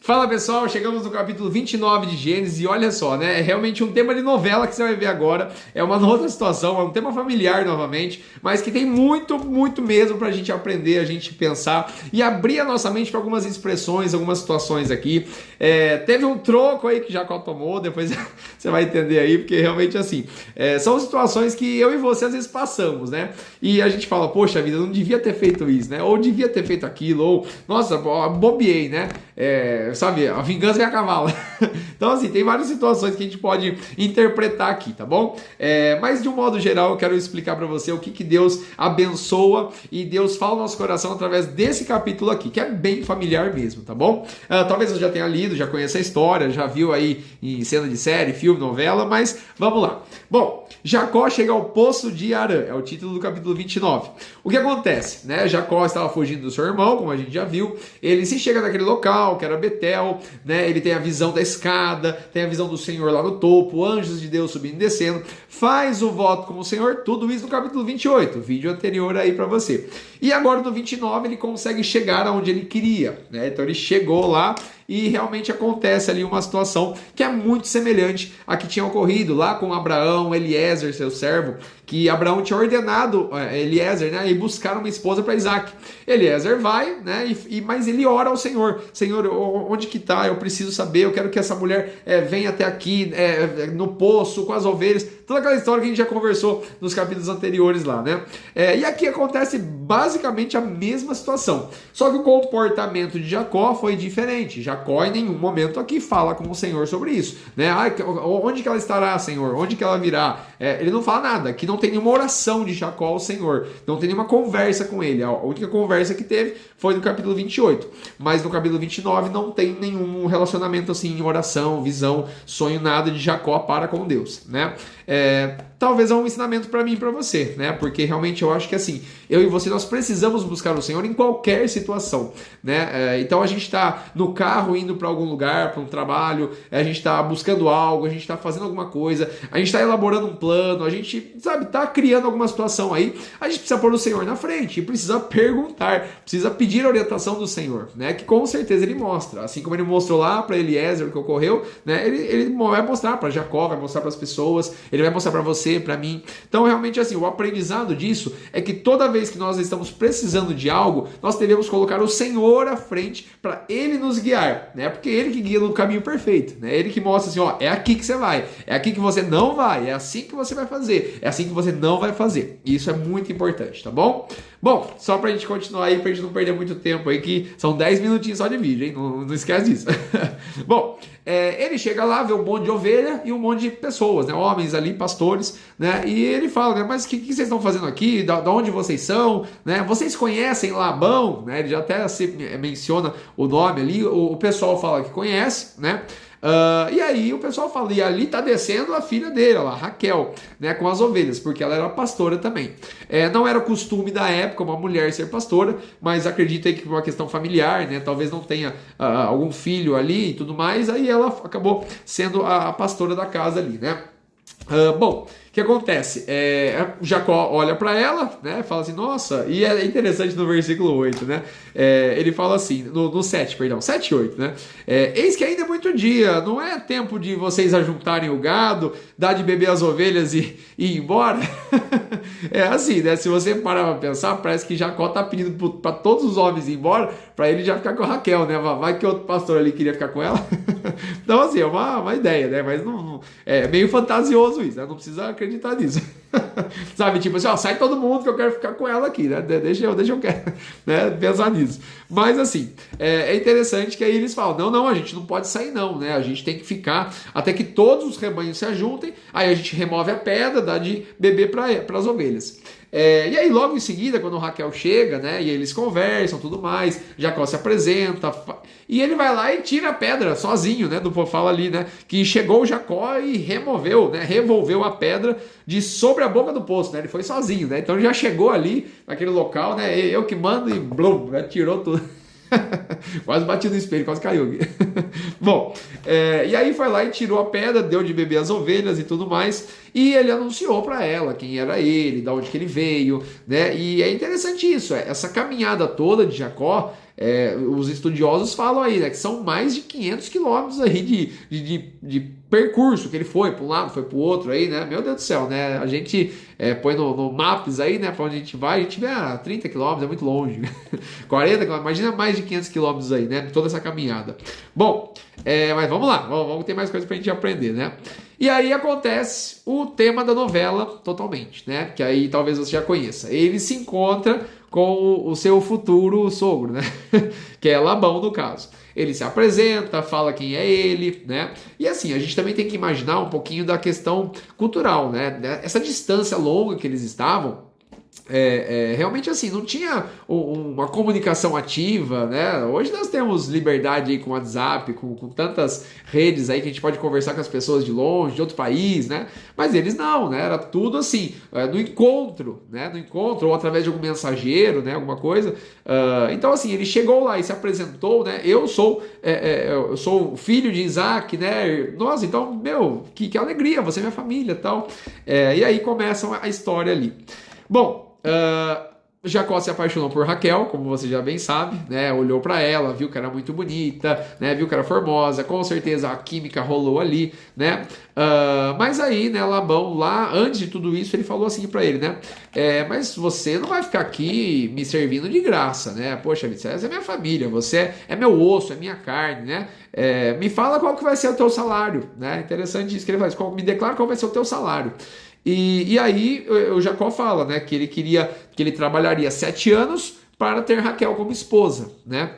Fala pessoal, chegamos no capítulo 29 de Gênesis e olha só, né? É realmente um tema de novela que você vai ver agora. É uma outra situação, é um tema familiar novamente, mas que tem muito mesmo pra gente aprender, a gente pensar e abrir a nossa mente para algumas expressões, algumas situações aqui. Teve um troco aí que Jacó tomou, depois você vai entender aí, porque realmente assim, são situações que eu e você às vezes passamos, né? E a gente fala, poxa vida, eu não devia ter feito isso, né? Ou devia ter feito aquilo, ou, nossa, bobeei, né? Sabe, a vingança vem a cavalo. Então, assim, tem várias situações que a gente pode interpretar aqui, tá bom? Mas, de um modo geral, eu quero explicar para você o que Deus abençoa e Deus fala no nosso coração através desse capítulo aqui, que é bem familiar mesmo, tá bom? Talvez você já tenha lido, já conheça a história, já viu aí em cena de série, filme, novela, mas vamos lá. Bom, Jacó chega ao poço de Harã, é o título do capítulo 29. O que acontece, né? Jacó estava fugindo do seu irmão, como a gente já viu, ele se chega naquele local, que era Betel, né? Ele tem a visão da escada, tem a visão do Senhor lá no topo, anjos de Deus subindo e descendo, faz o voto com o Senhor, tudo isso no capítulo 28, vídeo anterior aí para você. E agora no 29 ele consegue chegar aonde ele queria, né? Então ele chegou lá e realmente acontece ali uma situação que é muito semelhante à que tinha ocorrido lá com Abraão, Eliezer, seu servo, que Abraão tinha ordenado Eliezer, né, e buscar uma esposa para Isaac. Eliezer vai, né, mas ele ora ao Senhor. Senhor, onde que está? Eu preciso saber, eu quero que essa mulher venha até aqui, no poço, com as ovelhas. Toda aquela história que a gente já conversou nos capítulos anteriores lá, né? E aqui acontece basicamente a mesma situação. Só que o comportamento de Jacó foi diferente. Jacó em nenhum momento aqui fala com o Senhor sobre isso, né? Onde que ela estará, Senhor? Onde que ela virá? Ele não fala nada. Aqui não tem nenhuma oração de Jacó ao Senhor. Não tem nenhuma conversa com ele. A única conversa que teve foi no capítulo 28. Mas no capítulo 29 não tem nenhum relacionamento assim, oração, visão, sonho, nada de Jacó para com Deus, né? Talvez é um ensinamento para mim e para você, né? Porque realmente eu acho que assim, eu e você, nós precisamos buscar o Senhor em qualquer situação, né? Então a gente está no carro indo para algum lugar, para um trabalho, a gente está buscando algo, a gente está fazendo alguma coisa, a gente está elaborando um plano, a gente, sabe, está criando alguma situação aí, a gente precisa pôr o Senhor na frente e precisa perguntar, precisa pedir a orientação do Senhor, né? Que com certeza ele mostra, assim como ele mostrou lá para Eliezer o que ocorreu, né? Ele vai mostrar para Jacó, vai mostrar para as pessoas, ele vai mostrar para você, para mim. Então, realmente, assim, o aprendizado disso é que toda vez que nós estamos precisando de algo, nós devemos colocar o Senhor à frente para Ele nos guiar, né? Porque Ele que guia no caminho perfeito, né? Ele que mostra assim, ó, é aqui que você vai, é aqui que você não vai, é assim que você vai fazer, é assim que você não vai fazer. E isso é muito importante, tá bom? Bom, só pra gente continuar aí, pra gente não perder muito tempo aí, que são 10 minutinhos só de vídeo, hein? Não esquece disso. Bom, ele chega lá, vê um monte de ovelha e um monte de pessoas, né? Homens ali, pastores, né? E ele fala, né? Mas o que vocês estão fazendo aqui? Da onde vocês são? Né? Vocês conhecem Labão? Né? Ele já até menciona o nome ali, o pessoal fala que conhece, né? E aí o pessoal fala, e ali tá descendo a filha dele, lá, Raquel, né, com as ovelhas, porque ela era pastora também. Não era costume da época uma mulher ser pastora, mas acredito aí que por uma questão familiar, né, talvez não tenha algum filho ali e tudo mais, aí ela acabou sendo a pastora da casa ali, né. Bom, o que acontece? Jacó olha para ela, né? Fala assim, nossa, e é interessante no versículo 8, né? Ele fala assim, no 7, perdão, 7 e 8, né? Eis que ainda é muito dia, não é tempo de vocês ajuntarem o gado, dar de beber as ovelhas e ir embora? É assim, né? Se você parar pra pensar, parece que Jacó tá pedindo para todos os homens ir embora, para ele já ficar com a Raquel, né? Vai que outro pastor ali queria ficar com ela. Então, assim, é uma ideia, né? Mas não, é meio fantasioso isso, né? Não precisa acreditar nisso. Sabe, tipo assim, ó, sai todo mundo que eu quero ficar com ela aqui, né? Deixa eu né? Pensar nisso. Mas assim, é interessante que aí eles falam, não, a gente não pode sair não, né? A gente tem que ficar até que todos os rebanhos se ajuntem, aí a gente remove a pedra, dá de beber para as ovelhas. E aí logo em seguida, quando o Raquel chega, né, e eles conversam, tudo mais, Jacó se apresenta, e ele vai lá e tira a pedra sozinho, né, do fala ali, né, que chegou Jacó e revolveu a pedra de sobre a boca do poço, né, ele foi sozinho, né, então ele já chegou ali naquele local, né, eu que mando e blum, né, tirou tudo. Quase bati no espelho, quase caiu. Bom, e aí foi lá e tirou a pedra, deu de beber as ovelhas e tudo mais, e ele anunciou para ela quem era ele, de onde que ele veio, né? E é interessante isso, essa caminhada toda de Jacó, Os estudiosos falam aí, né, que são mais de 500 quilômetros aí de percurso que ele foi para um lado, foi para o outro aí, né? Meu Deus do céu, né? A gente põe no Maps aí, né, para onde a gente vai, a gente vê 30 quilômetros, é muito longe. 40 quilômetros, imagina mais de 500 quilômetros aí, né? Toda essa caminhada. Bom, mas vamos lá, vamos ter mais coisas para a gente aprender, né? E aí acontece o tema da novela totalmente, né? Que aí talvez você já conheça. Ele se encontra com o seu futuro sogro, né? Que é Labão, no caso. Ele se apresenta, fala quem é ele, né? E assim, a gente também tem que imaginar um pouquinho da questão cultural, né? Essa distância longa que eles estavam, realmente assim, não tinha uma comunicação ativa, né? Hoje nós temos liberdade aí com o WhatsApp, com tantas redes aí que a gente pode conversar com as pessoas de longe, de outro país, né? Mas eles não, né? Era tudo assim, no encontro, né? No encontro, ou através de algum mensageiro, né? Alguma coisa. Então assim, ele chegou lá e se apresentou, né? Eu sou filho de Isaac, né? Nossa, então, meu, que alegria, você é minha família e tal. E aí começa a história ali. Bom, Jacó se apaixonou por Raquel, como você já bem sabe, né? Olhou para ela, viu que era muito bonita, né? Viu que era formosa, com certeza a química rolou ali, né? Mas aí, né, Labão, lá antes de tudo isso, ele falou assim para ele, né? Mas você não vai ficar aqui me servindo de graça, né? Poxa vida, essa é minha família, você é meu osso, é minha carne, né? Me fala qual que vai ser o teu salário, né? Interessante isso que ele faz, me declara qual vai ser o teu salário. E aí o Jacó fala, né, que ele trabalharia 7 anos para ter Raquel como esposa, né?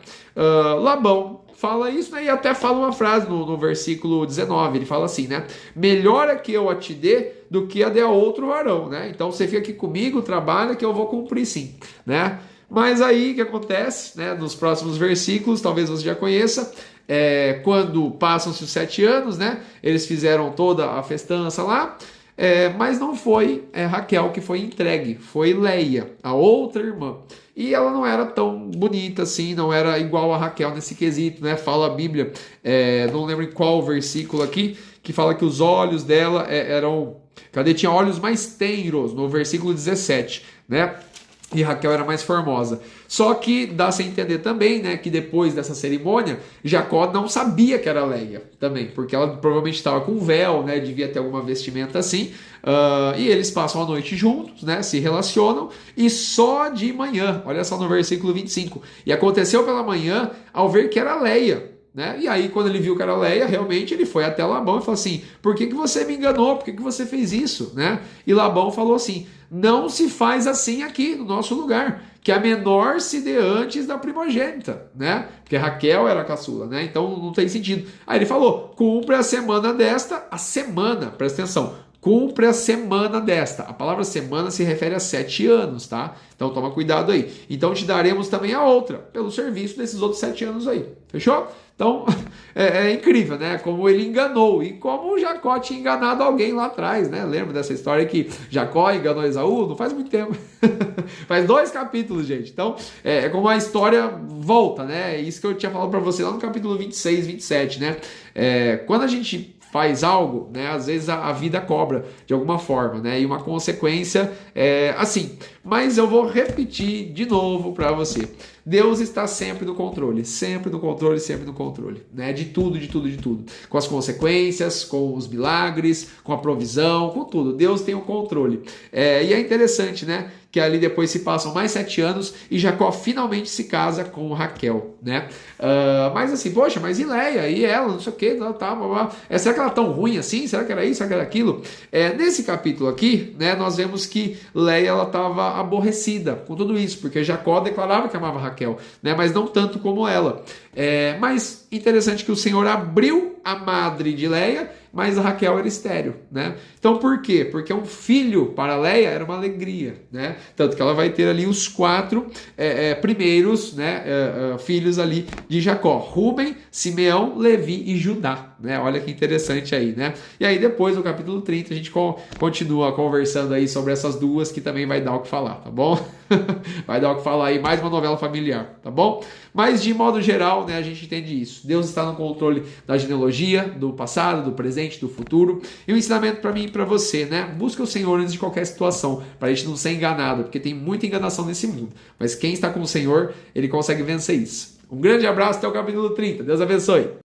Labão fala isso, né, e até fala uma frase no versículo 19, ele fala assim, né? Melhor é que eu a te dê do que a dê a outro varão, né? Então você fica aqui comigo, trabalha que eu vou cumprir sim, né? Mas aí o que acontece, né? Nos próximos versículos, talvez você já conheça, quando passam-se os 7 anos, né? Eles fizeram toda a festança lá. Mas não foi Raquel que foi entregue, foi Leia, a outra irmã. E ela não era tão bonita assim, não era igual a Raquel nesse quesito, né? Fala a Bíblia, não lembro em qual versículo aqui, que fala que os olhos dela tinha olhos mais tenros, no versículo 17, né? E Raquel era mais formosa. Só que dá-se a entender também, né, que depois dessa cerimônia, Jacó não sabia que era Leia também, porque ela provavelmente estava com véu, né, devia ter alguma vestimenta assim, e eles passam a noite juntos, né, se relacionam, e só de manhã, olha só no versículo 25, e aconteceu pela manhã ao ver que era Leia, né? E aí quando ele viu que era Leia, realmente ele foi até Labão e falou assim, por que você me enganou? Por que você fez isso? Né? E Labão falou assim, não se faz assim aqui no nosso lugar, que a menor se dê antes da primogênita, né? Porque Raquel era a caçula, né? Então não tem sentido. Aí ele falou, cumpre a semana presta atenção, cumpre a semana desta. A palavra semana se refere a 7 anos, tá? Então toma cuidado aí. Então te daremos também a outra, pelo serviço desses outros 7 anos aí. Fechou? Então é incrível, né? Como ele enganou e como Jacó tinha enganado alguém lá atrás, né? Lembra dessa história que Jacó enganou Esaú? Não faz muito tempo. Faz 2 capítulos, gente. Então como a história volta, né? Isso que eu tinha falado para você lá no capítulo 26, 27, né? Quando a gente faz algo, né? Às vezes a vida cobra de alguma forma, né? E uma consequência assim. Mas eu vou repetir de novo para você. Deus está sempre no controle, sempre no controle, sempre no controle, né? De tudo, de tudo, de tudo. Com as consequências, com os milagres, com a provisão, com tudo. Deus tem o controle. E é interessante, né? Que ali depois se passam mais 7 anos e Jacó finalmente se casa com Raquel, né? Mas assim, poxa, mas e Leia? E ela? Não sei o que, será que ela é tão ruim assim? Será que era isso? Será que era aquilo? Nesse capítulo aqui, né, nós vemos que Leia, ela estava aborrecida com tudo isso, porque Jacó declarava que amava Raquel, né? Mas não tanto como ela. Mas interessante que o Senhor abriu a madre de Leia, mas a Raquel era estéril, né? Então por quê? Porque um filho para Leia era uma alegria, né? Tanto que ela vai ter ali os 4 primeiros, né, filhos ali de Jacó: Rúben, Simeão, Levi e Judá, né? Olha que interessante aí, né? E aí depois no capítulo 30 a gente continua conversando aí sobre essas duas, que também vai dar o que falar, tá bom? Vai dar o que falar aí, mais uma novela familiar, tá bom? Mas de modo geral, né, a gente entende isso. isso. Deus está no controle da genealogia, do passado, do presente, do futuro. E um ensinamento para mim e para você, né? Busca o Senhor antes de qualquer situação, para a gente não ser enganado, porque tem muita enganação nesse mundo. Mas quem está com o Senhor, ele consegue vencer isso. Um grande abraço, até o capítulo 30. Deus abençoe.